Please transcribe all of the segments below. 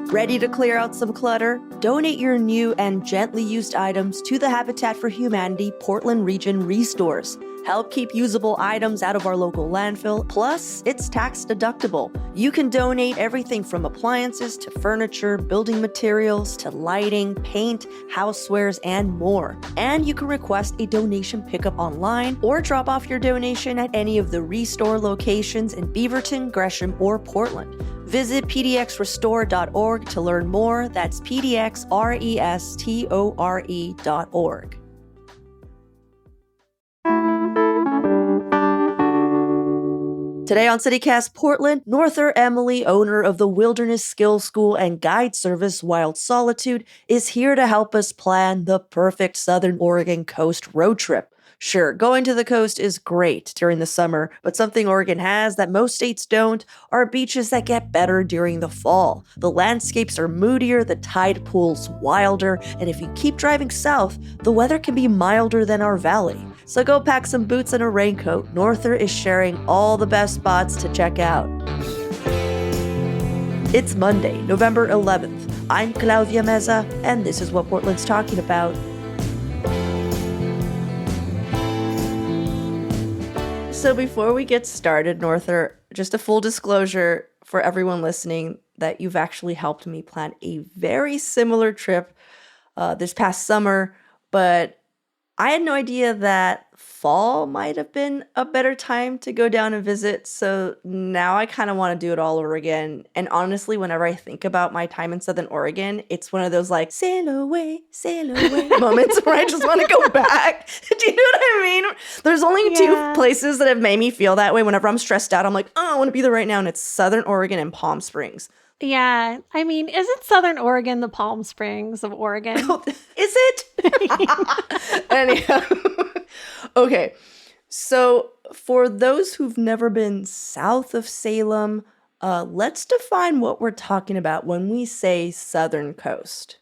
Ready to clear out some clutter? Donate your new and gently used items to the Habitat for Humanity Portland Region Restores. Help keep usable items out of our local landfill, plus it's tax deductible. You can donate everything from appliances to furniture, building materials to lighting, paint, housewares, and more. And you can request a donation pickup online or drop off your donation at any of the Restore locations in Beaverton, Gresham, or Portland. Visit pdxrestore.org to learn more. That's pdxrestore.org. Today on CityCast Portland, Norther Emily, owner of the Wilderness Skills School and guide service Wild Solitude, is here to help us plan the perfect Southern Oregon coast road trip. Sure, going to the coast is great during the summer, but something Oregon has that most states don't are beaches that get better during the fall. The landscapes are moodier, the tide pools wilder, and if you keep driving south, the weather can be milder than our valley. So go pack some boots and a raincoat. Norther is sharing all the best spots to check out. It's Monday, November 11th. I'm Claudia Meza, and this is what Portland's talking about. So before we get started, Norther, just a full disclosure for everyone listening that you've actually helped me plan a very similar trip this past summer, but I had no idea that fall might have been a better time to go down and visit. So now I kind of want to do it all over again. And honestly, whenever I think about my time in Southern Oregon, it's one of those like sail away moments where I just want to go back. Do you know what I mean? There's only two places that have made me feel that way. Whenever I'm stressed out, I'm like, oh, I want to be there right now. And it's Southern Oregon and Palm Springs. Yeah. I mean, isn't Southern Oregon the Palm Springs of Oregon? Is it? Anyhow. Okay. So for those who've never been south of Salem, let's define what we're talking about when we say Southern Coast.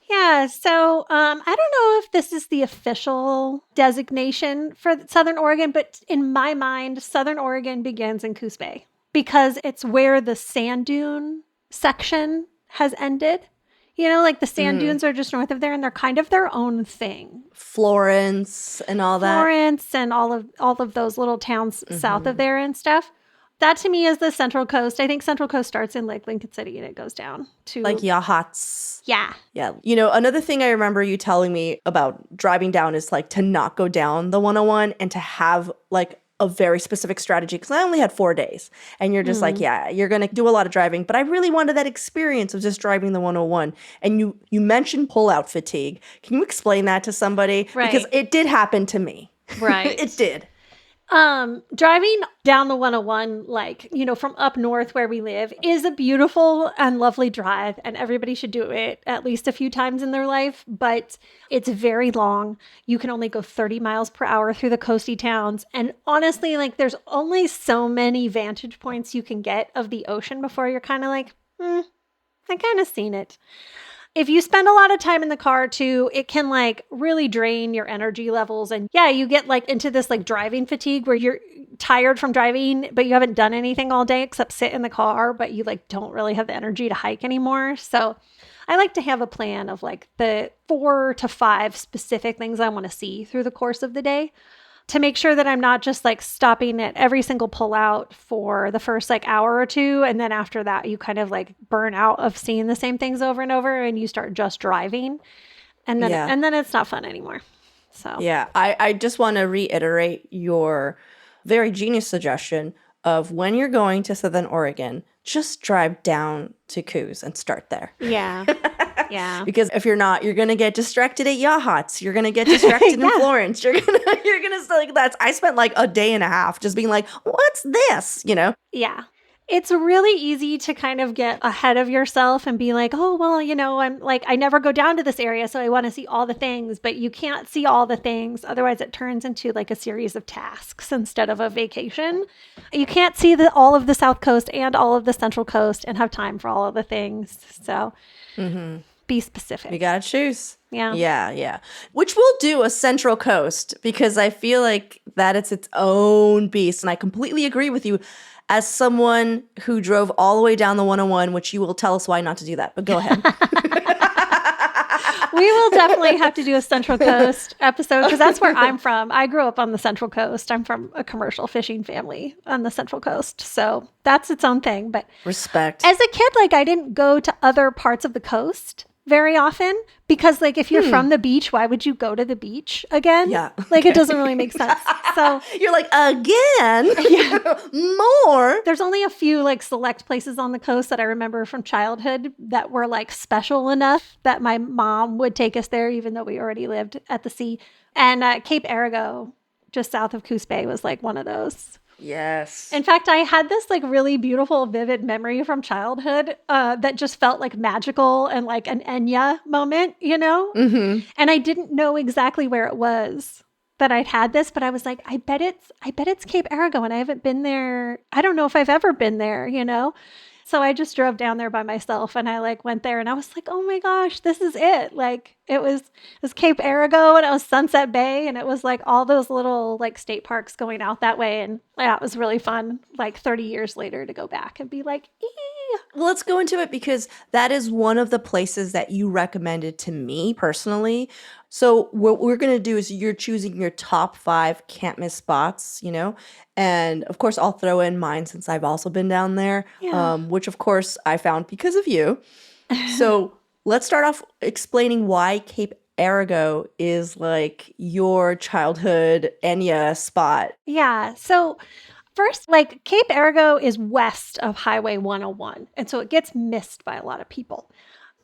Yeah, so I don't know if this is the official designation for Southern Oregon, but in my mind, Southern Oregon begins in Coos Bay because it's where the sand dune section has ended. You know, like the sand dunes are just north of there and they're kind of their own thing. Florence and all that. Florence and all of those little towns south of there and stuff. That to me is the Central Coast. I think Central Coast starts in like Lincoln City and it goes down to like Yachats. Yeah. Yeah. You know, another thing I remember you telling me about driving down is like to not go down the 101 and to have like a very specific strategy because I only had 4 days and you're just like, yeah, you're going to do a lot of driving. But I really wanted that experience of just driving the 101. And you mentioned pullout fatigue. Can you explain that to somebody? Right. Because it did happen to me. Right. It did. Driving down the 101, like, you know, from up north where we live is a beautiful and lovely drive and everybody should do it at least a few times in their life, but it's very long. You can only go 30 miles per hour through the coasty towns. And honestly, like there's only so many vantage points you can get of the ocean before you're kind of like, I kind of seen it. If you spend a lot of time in the car too, it can like really drain your energy levels. And yeah, you get like into this like driving fatigue where you're tired from driving, but you haven't done anything all day except sit in the car, but you like don't really have the energy to hike anymore. So I like to have a plan of like the 4 to 5 specific things I want to see through the course of the day, to make sure that I'm not just like stopping at every single pullout for the first like hour or two. And then after that, you kind of like burn out of seeing the same things over and over and you start just driving. And then it's not fun anymore. So yeah, I just want to reiterate your very genius suggestion of when you're going to Southern Oregon, just drive down to Coos and start there. Yeah. Yeah. Because if you're not, you're going to get distracted at Yachats. You're going to get distracted in Florence. You're going to like I spent like a day and a half just being like, what's this? You know? Yeah. It's really easy to kind of get ahead of yourself and be like, oh, well, you know, I'm like, I never go down to this area, so I want to see all the things, but you can't see all the things. Otherwise, it turns into like a series of tasks instead of a vacation. You can't see all of the South Coast and all of the Central Coast and have time for all of the things. So be You specific. gotta choose. Yeah. Yeah. Which we'll do a Central Coast because I feel like that it's its own beast. And I completely agree with you as someone who drove all the way down the 101, which you will tell us why not to do that. But go ahead. We will definitely have to do a Central Coast episode because that's where I'm from. I grew up on the Central Coast. I'm from a commercial fishing family on the Central Coast. So that's its own thing. But Respect. as a kid, like I didn't go to other parts of the coast very often because like if you're from the beach, why would you go to the beach again? Yeah. Like it doesn't really make sense. So You're like, again? More? there's only a few like select places on the coast that I remember from childhood that were like special enough that my mom would take us there, even though we already lived at the sea. And Cape Arago, just south of Coos Bay, was like one of those. Yes. In fact, I had this like really beautiful, vivid memory from childhood that just felt like magical and like an Enya moment, you know? Mm-hmm. And I didn't know exactly where it was that I'd had this, but I was like, I bet it's Cape Arago, and I haven't been there. I don't know if I've ever been there, you know? So I just drove down there by myself and I like went there and I was like, oh my gosh, this is it. Like it was Cape Arago and it was Sunset Bay and it was like all those little like state parks going out that way. And yeah, it was really fun like 30 years later to go back and be like, Well, let's go into it because that is one of the places that you recommended to me personally. So what we're going to do is you're choosing your top 5 can't miss spots, you know? And of course, I'll throw in mine since I've also been down there, Yeah. which of course I found because of you. So let's start off explaining why Cape Arago is like your childhood Enya spot. Yeah. So first, like Cape Arago is west of Highway 101. And so it gets missed by a lot of people.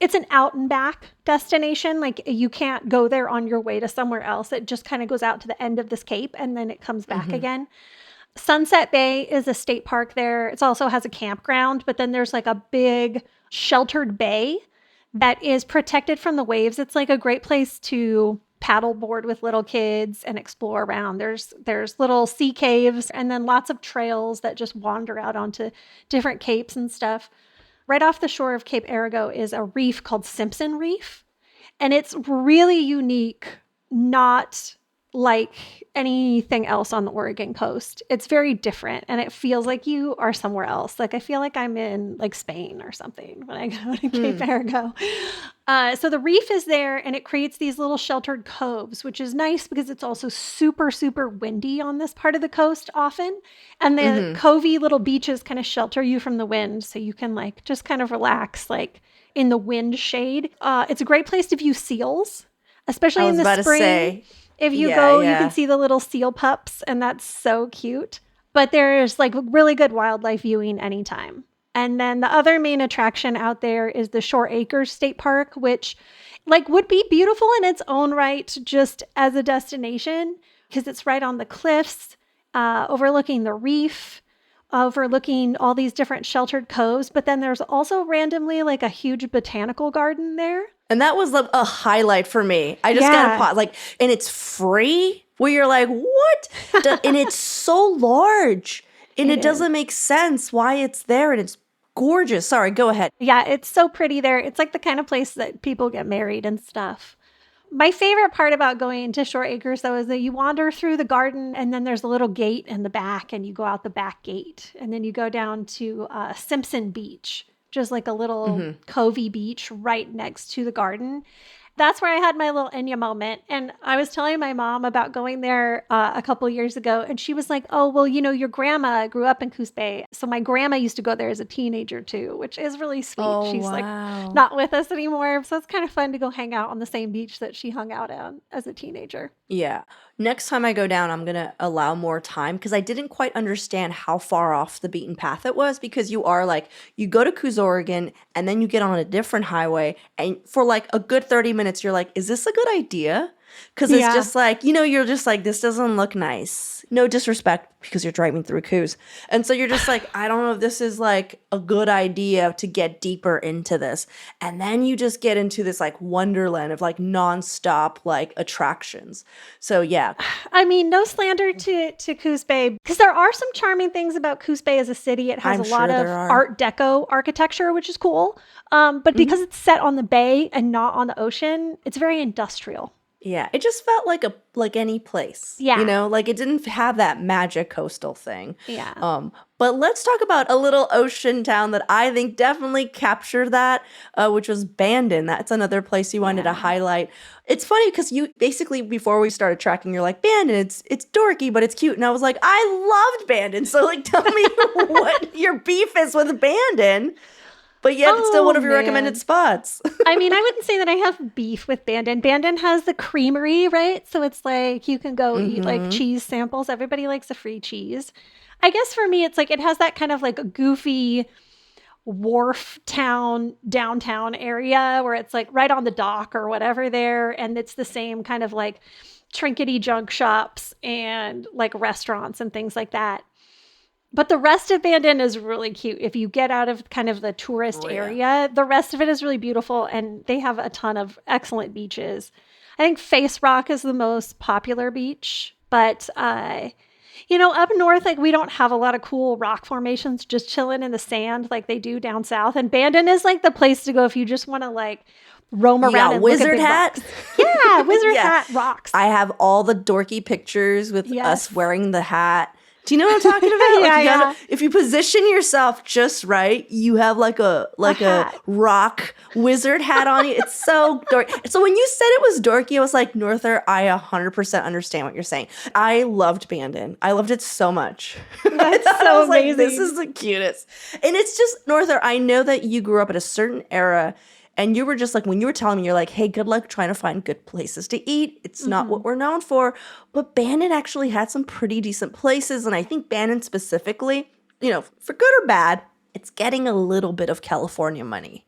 It's an out and back destination. Like you can't go there on your way to somewhere else. It just kind of goes out to the end of this cape and then it comes back again. Sunset Bay is a state park there. It also has a campground, but then there's like a big sheltered bay that is protected from the waves. It's like a great place to paddleboard with little kids and explore around. There's little sea caves and then lots of trails that just wander out onto different capes and stuff. Right off the shore of Cape Arago is a reef called Simpson Reef, and it's really unique, not like anything else on the Oregon coast. It's very different and it feels like you are somewhere else. Like I feel like I'm in like Spain or something when I go to Cape Arago. So the reef is there and it creates these little sheltered coves, which is nice because it's also super, super windy on this part of the coast often. And the covey little beaches kind of shelter you from the wind. So you can like just kind of relax like in the wind shade. It's a great place to view seals, especially in the spring. If you go, you can see the little seal pups, and that's so cute. But there's like really good wildlife viewing anytime. And then the other main attraction out there is the Shore Acres State Park, which like would be beautiful in its own right just as a destination because it's right on the cliffs, overlooking the reef, overlooking all these different sheltered coves. But then there's also randomly like a huge botanical garden there. And that was a highlight for me. I just got to pause. Like, and it's free where you're like, what? And it's so large and it doesn't make sense why it's there. And it's gorgeous. Sorry, go ahead. Yeah, it's so pretty there. It's like the kind of place that people get married and stuff. My favorite part about going to Shore Acres, though, is that you wander through the garden and then there's a little gate in the back and you go out the back gate. And then you go down to Simpson Beach, just like a little covey beach right next to the garden. That's where I had my little Enya moment. And I was telling my mom about going there a couple years ago. And she was like, oh, well, you know, your grandma grew up in Coos Bay. So my grandma used to go there as a teenager, too, which is really sweet. Oh, She's like not with us anymore. So it's kind of fun to go hang out on the same beach that she hung out on as a teenager. Yeah. Next time I go down, I'm going to allow more time because I didn't quite understand how far off the beaten path it was because you are like, you go to Coos, Oregon, and then you get on a different highway. And for like a good 30 minutes, you're like, is this a good idea? Because it's Yeah. just like, you're just like, this doesn't look nice. No disrespect because you're driving through Coos. And so you're just like, I don't know if this is like a good idea to get deeper into this. And then you just get into this like wonderland of like nonstop like attractions. So yeah. I mean, no slander to Coos Bay, because there are some charming things about Coos Bay as a city. It has I'm a lot sure of there are. Art Deco architecture, which is cool. But because it's set on the bay and not on the ocean, it's very industrial. Yeah, it just felt like any place. Yeah. Like it didn't have that magic coastal thing. Yeah. But let's talk about a little ocean town that I think definitely captured that, which was Bandon. That's another place you wanted to highlight. It's funny because you basically, before we started tracking, you're like, Bandon, it's dorky, but it's cute. And I was like, I loved Bandon. So like, tell me what your beef is with Bandon. But yet it's still one of your recommended spots. I mean, I wouldn't say that I have beef with Bandon. Bandon has the creamery, right? So it's like you can go eat like cheese samples. Everybody likes a free cheese. I guess for me, it's like it has that kind of like a goofy wharf town, downtown area where it's like right on the dock or whatever there. And it's the same kind of like trinkety junk shops and like restaurants and things like that. But the rest of Bandon is really cute. If you get out of kind of the tourist area, the rest of it is really beautiful. And they have a ton of excellent beaches. I think Face Rock is the most popular beach. But, up north, like we don't have a lot of cool rock formations just chilling in the sand like they do down south. And Bandon is like the place to go if you just want to like roam around and Wizard look at Hat. big rocks. Yeah, Wizard Hat rocks. I have all the dorky pictures with us wearing the hat. Do you know what I'm talking about? Yeah. If you position yourself just right, you have like a rock wizard hat on you. It's so dorky. So when you said it was dorky, I was like, Norther, I 100% understand what you're saying. I loved Bandon. I loved it so much. That's I so was amazing. like, this is the cutest. And it's just, Norther, I know that you grew up at a certain era. And you were just like, when you were telling me, you're like, hey, good luck trying to find good places to eat. It's not what we're known for. But Bandon actually had some pretty decent places. And I think Bandon specifically, for good or bad, it's getting a little bit of California money.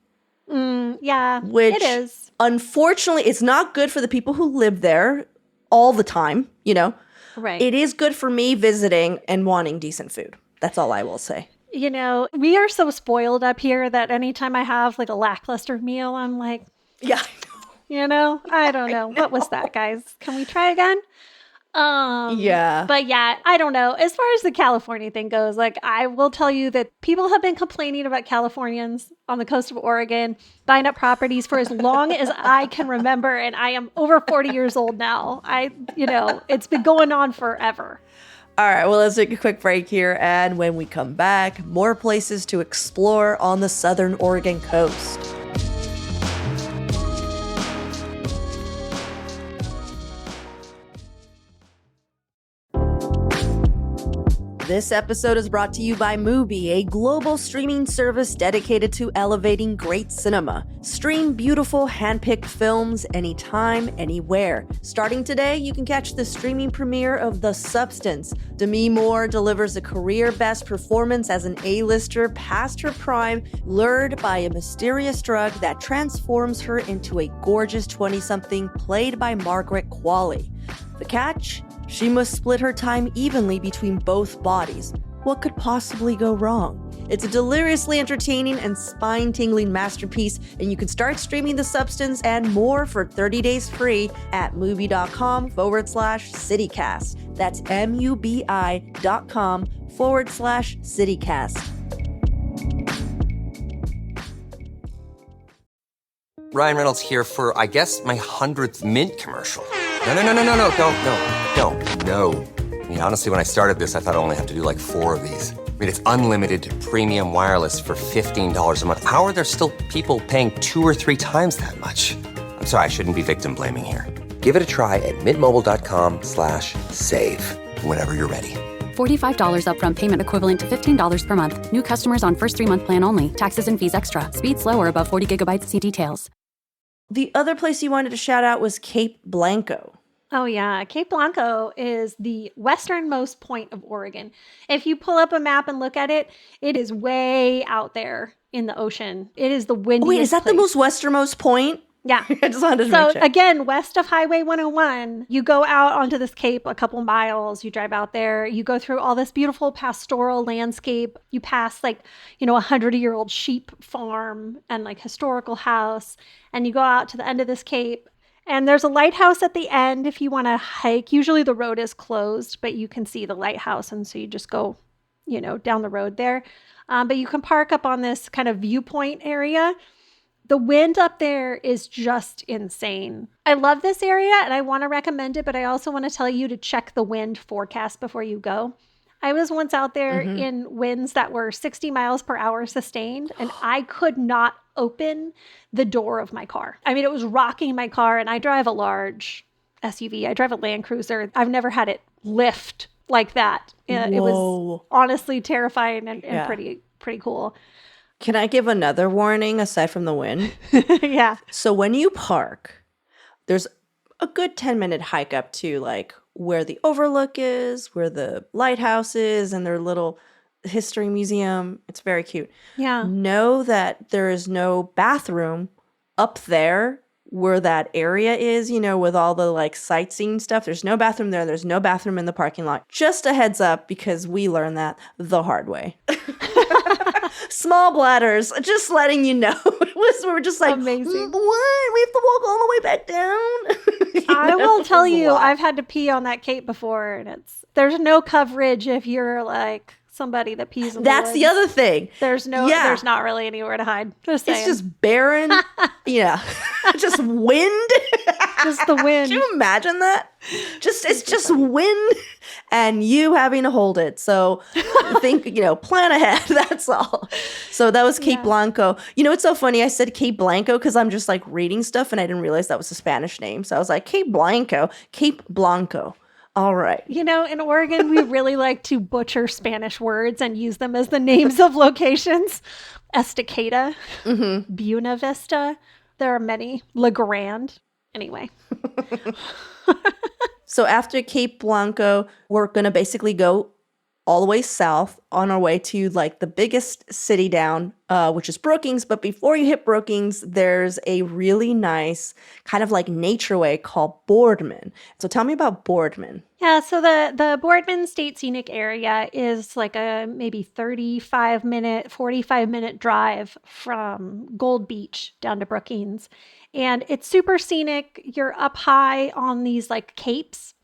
Yeah, Which, it is. Unfortunately, it's not good for the people who live there all the time, Right. It is good for me visiting and wanting decent food. That's all I will say. We are so spoiled up here that anytime I have like a lackluster meal, I'm like, Yeah. I don't know. What was that, guys? Can we try again? Yeah. But yeah, I don't know. As far as the California thing goes, like I will tell you that people have been complaining about Californians on the coast of Oregon buying up properties for as long as I can remember. And I am over 40 years old now. It's been going on forever. All right, well, let's take a quick break here. And when we come back, more places to explore on the southern Oregon coast. This episode is brought to you by Mubi, a global streaming service dedicated to elevating great cinema. Stream beautiful, hand-picked films anytime, anywhere. Starting today, you can catch the streaming premiere of The Substance. Demi Moore delivers a career-best performance as an A-lister past her prime, lured by a mysterious drug that transforms her into a gorgeous 20-something played by Margaret Qualley. The catch? She must split her time evenly between both bodies. What could possibly go wrong? It's a deliriously entertaining and spine-tingling masterpiece, and you can start streaming The Substance and more for 30 days free at mubi.com/citycast. That's mubi.com/citycast. Ryan Reynolds here for, I guess, my 100th Mint commercial. No, don't. I mean, honestly, when I started this, I thought I only have to do like 4 of these. I mean, it's unlimited premium wireless for $15 a month. How are there still people paying 2 or 3 times that much? I'm sorry, I shouldn't be victim blaming here. Give it a try at mintmobile.com/save. Whenever you're ready. $45 upfront payment equivalent to $15 per month. New customers on first 3-month plan only. Taxes and fees extra. Speed slower above 40 gigabytes. See details. The other place you wanted to shout out was Cape Blanco. Oh, yeah. Cape Blanco is the westernmost point of Oregon. If you pull up a map and look at it, it is way out there in the ocean. It is the windiest Wait, is that the place. most westernmost point? Yeah. I just wanted to So make sure. again, west of Highway 101, you go out onto this cape a couple miles, you drive out there, you go through all this beautiful pastoral landscape. You pass like, 100-year-old sheep farm and like historical house, and you go out to the end of this cape. And there's a lighthouse at the end if you want to hike. Usually the road is closed, but you can see the lighthouse. And so you just go, down the road there. But you can park up on this kind of viewpoint area. The wind up there is just insane. I love this area and I want to recommend it, but I also want to tell you to check the wind forecast before you go. I was once out there in winds that were 60 miles per hour sustained, and I could not open the door of my car. I mean, it was rocking my car, and I drive a large SUV. I drive a Land Cruiser. I've never had it lift like that. It was honestly terrifying and pretty cool. Can I give another warning aside from the wind? Yeah. So when you park, there's a good 10-minute hike up to like where the overlook is, where the lighthouse is, and their little history museum. It's very cute. Yeah. Know that there is no bathroom up there where that area is, with all the like sightseeing stuff. There's no bathroom there. There's no bathroom in the parking lot. Just a heads up, because we learned that the hard way. Small bladders, just letting you know. We were just like, amazing. What? We have to walk all the way back down? I will tell you, I've had to pee on that cape before, and there's no coverage if you're like somebody that pees in That's the other thing. There's not really anywhere to hide. Just saying. It's just barren. Yeah. Just wind. Just the wind. Can you imagine that? It's just wind and you having to hold it. So think, plan ahead. That's all. So that was Cape Blanco. It's so funny. I said Cape Blanco because I'm just like reading stuff and I didn't realize that was a Spanish name. So I was like, Cape Blanco. All right. In Oregon, we really like to butcher Spanish words and use them as the names of locations. Estacada, Buena Vista. There are many. La Grande. Anyway. So after Cape Blanco, we're going to basically go all the way south on our way to like the biggest city down, which is Brookings. But before you hit Brookings, there's a really nice kind of like nature way called Boardman. So tell me about Boardman. Yeah, so the Boardman State Scenic Area is like a maybe 45-minute drive from Gold Beach down to Brookings. And it's super scenic. You're up high on these like capes.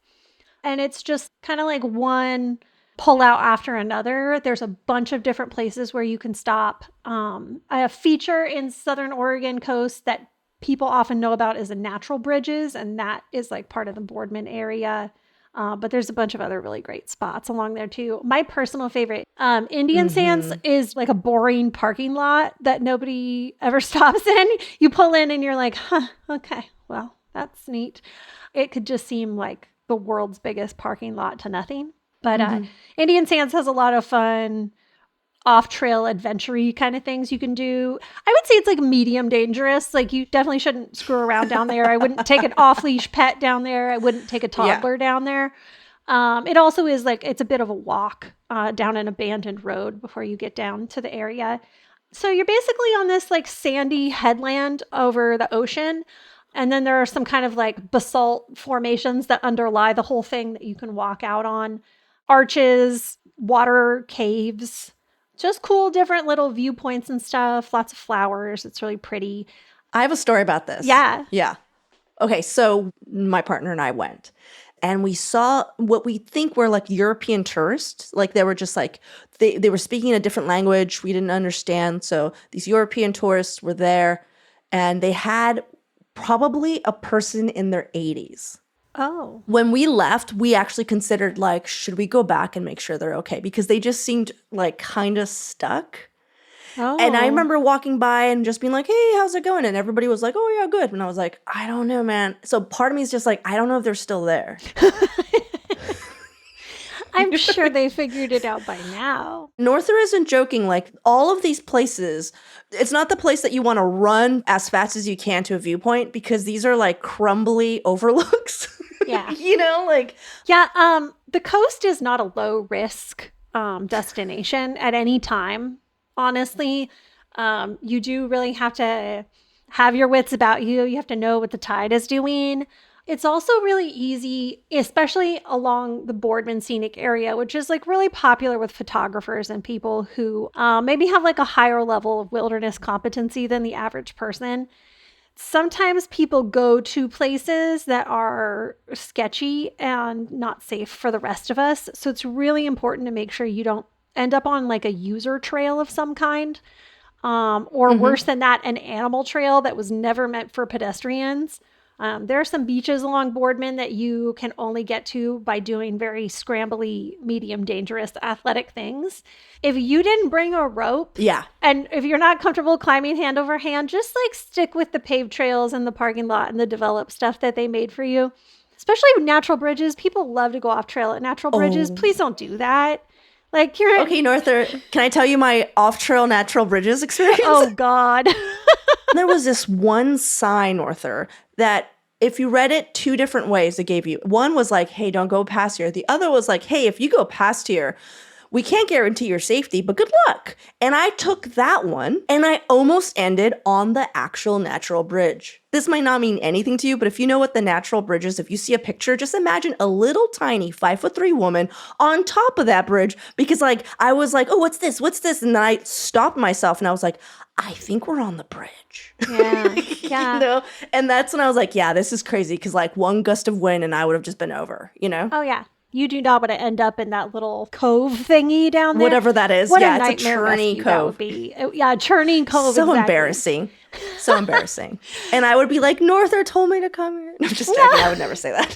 And it's just kind of like one pull out after another. There's a bunch of different places where you can stop. A feature in Southern Oregon coast that people often know about is the natural bridges, and that is like part of the Boardman area. But there's a bunch of other really great spots along there too. My personal favorite, Indian Sands, is like a boring parking lot that nobody ever stops in. You pull in and you're like, okay, well, that's neat. It could just seem like the world's biggest parking lot to nothing. But Indian Sands has a lot of fun off-trail adventure-y kind of things you can do. I would say it's like medium dangerous. Like you definitely shouldn't screw around down there. I wouldn't take an off-leash pet down there. I wouldn't take a toddler down there. It also is like, it's a bit of a walk down an abandoned road before you get down to the area. So you're basically on this like sandy headland over the ocean. And then there are some kind of like basalt formations that underlie the whole thing that you can walk out on. Arches, water caves, just cool, different little viewpoints and stuff. Lots of flowers. It's really pretty. I have a story about this. Yeah. Yeah. Okay, so my partner and I went. And we saw what we think were like European tourists. Like they were just like, they were speaking a different language we didn't understand. So these European tourists were there. And they had probably a person in their 80s. Oh. When we left, we actually considered like, should we go back and make sure they're okay? Because they just seemed like kind of stuck. Oh. And I remember walking by and just being like, hey, how's it going? And everybody was like, oh, yeah, good. And I was like, I don't know, man. So part of me is just like, I don't know if they're still there. I'm sure they figured it out by now. Norther isn't joking. Like all of these places, it's not the place that you want to run as fast as you can to a viewpoint because these are like crumbly overlooks. Yeah. Yeah, the coast is not a low risk destination at any time. Honestly, you do really have to have your wits about you. You have to know what the tide is doing. It's also really easy, especially along the Boardman Scenic area, which is like really popular with photographers and people who maybe have like a higher level of wilderness competency than the average person. Sometimes people go to places that are sketchy and not safe for the rest of us. So it's really important to make sure you don't end up on like a user trail of some kind. Or worse than that, an animal trail that was never meant for pedestrians. There are some beaches along Boardman that you can only get to by doing very scrambly, medium dangerous athletic things. If you didn't bring a rope, and if you're not comfortable climbing hand over hand, just like stick with the paved trails in the parking lot and the developed stuff that they made for you. Especially natural bridges. People love to go off trail at natural bridges. Please don't do that. Like you're Okay, Norther, can I tell you my off-trail natural bridges experience? Oh, God. There was this one sign, Norther, that if you read it two different ways, it gave you. One was like, hey, don't go past here. The other was like, hey, if you go past here, we can't guarantee your safety, but good luck. And I took that one and I almost ended on the actual natural bridge. This might not mean anything to you, but if you know what the natural bridge is, if you see a picture, just imagine a little tiny 5'3" woman on top of that bridge, because like I was like, oh, what's this? What's this? And then I stopped myself and I was like, I think we're on the bridge. Yeah. Yeah. You know? And that's when I was like, yeah, this is crazy, because like one gust of wind and I would have just been over, you know? Oh, yeah. You do not want to end up in that little cove thingy down there. Whatever that is. What yeah, a it's a nightmare churny rescue that would cove. be. Yeah, churning cove. So exactly. embarrassing. So embarrassing. And I would be like, Norther told me to come here. No, I'm just joking. I would never say that.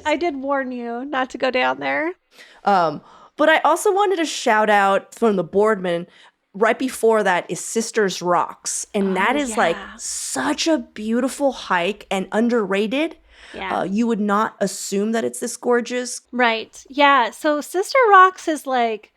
I did warn you not to go down there. But I also wanted to shout out from the Boardman. Right before that is Sisters Rocks. And that is like such a beautiful hike and underrated. Yeah. You would not assume that it's this gorgeous. Right. Yeah. So Sister Rocks is like,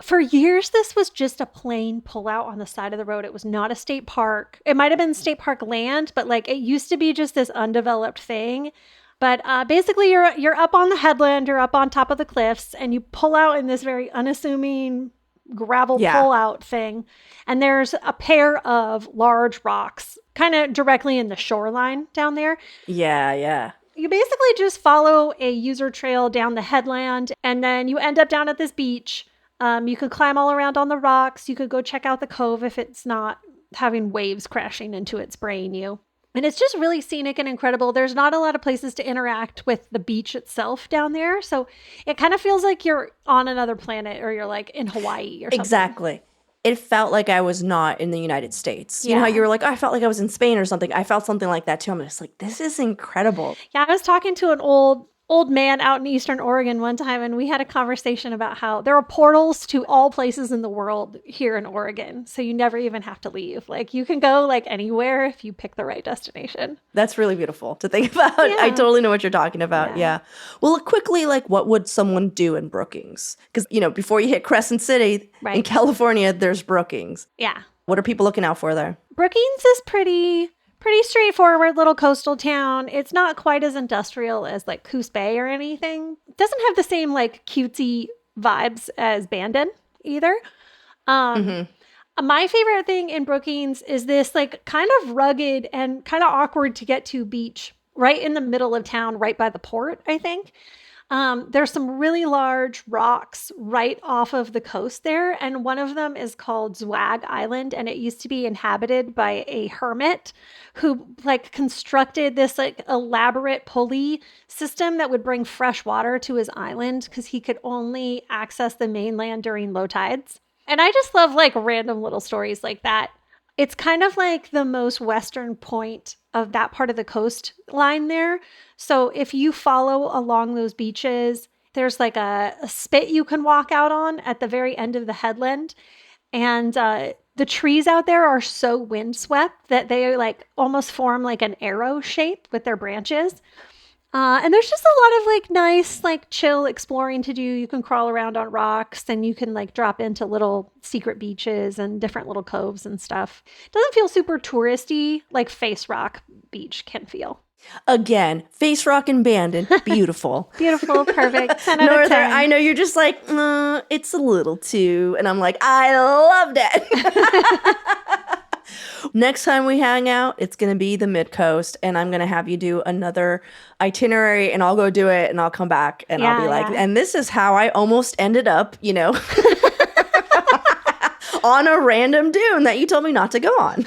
for years, this was just a plain pullout on the side of the road. It was not a state park. It might have been state park land, but like it used to be just this undeveloped thing. But basically, you're up on the headland, you're up on top of the cliffs, and you pull out in this very unassuming gravel pull-out thing. And there's a pair of large rocks kind of directly in the shoreline down there. Yeah. You basically just follow a user trail down the headland, and then you end up down at this beach. You could climb all around on the rocks. You could go check out the cove if it's not having waves crashing into it, spraying you. And it's just really scenic and incredible. There's not a lot of places to interact with the beach itself down there. So it kind of feels like you're on another planet, or you're like in Hawaii or something. Exactly. It felt like I was not in the United States. You know how you were like, oh, I felt like I was in Spain or something. I felt something like that too. I'm just like, this is incredible. Yeah, I was talking to an old man out in Eastern Oregon one time, and we had a conversation about how there are portals to all places in the world here in Oregon. So you never even have to leave. Like you can go like anywhere if you pick the right destination. That's really beautiful to think about. Yeah. I totally know what you're talking about. Yeah. Yeah. Well, quickly, like what would someone do in Brookings? Because, you know, before you hit Crescent City in California, there's Brookings. Yeah. What are people looking out for there? Brookings is pretty straightforward little coastal town. It's not quite as industrial as like Coos Bay or anything. It doesn't have the same like cutesy vibes as Bandon either. My favorite thing in Brookings is this like kind of rugged and kind of awkward to get to beach right in the middle of town, right by the port, I think. There's some really large rocks right off of the coast there, and one of them is called Zwag Island, and it used to be inhabited by a hermit who like constructed this like elaborate pulley system that would bring fresh water to his island because he could only access the mainland during low tides. And I just love like random little stories like that. It's kind of like the most western point of that part of the coastline there. So if you follow along those beaches, there's like a spit you can walk out on at the very end of the headland. And the trees out there are so windswept that they like almost form like an arrow shape with their branches. And there's just a lot of like nice, like chill exploring to do. You can crawl around on rocks, and you can like drop into little secret beaches and different little coves and stuff. It doesn't feel super touristy like Face Rock Beach can feel. Again, Face Rock and Bandon, beautiful. Beautiful, perfect. 10 out of Norther, 10. I know you're just like, it's a little too. And I'm like, I loved it. Next time we hang out, it's going to be the Mid-Coast, and I'm going to have you do another itinerary, and I'll go do it, and I'll come back, and I'll be like, and this is how I almost ended up, on a random dune that you told me not to go on.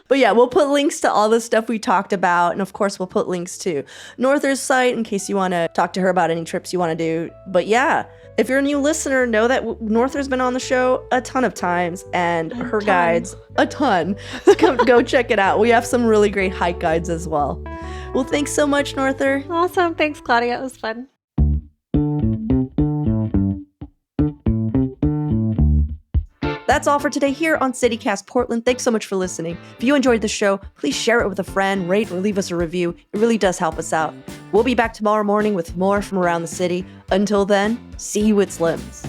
But yeah, we'll put links to all the stuff we talked about. And of course, we'll put links to Norther's site in case you want to talk to her about any trips you want to do. But yeah, if you're a new listener, know that Norther's been on the show a ton of times and her guides a ton. So go check it out. We have some really great hike guides as well. Well, thanks so much, Norther. Awesome. Thanks, Claudia. It was fun. That's all for today here on CityCast Portland. Thanks so much for listening. If you enjoyed the show, please share it with a friend, rate or leave us a review. It really does help us out. We'll be back tomorrow morning with more from around the city. Until then, see you at Slim's.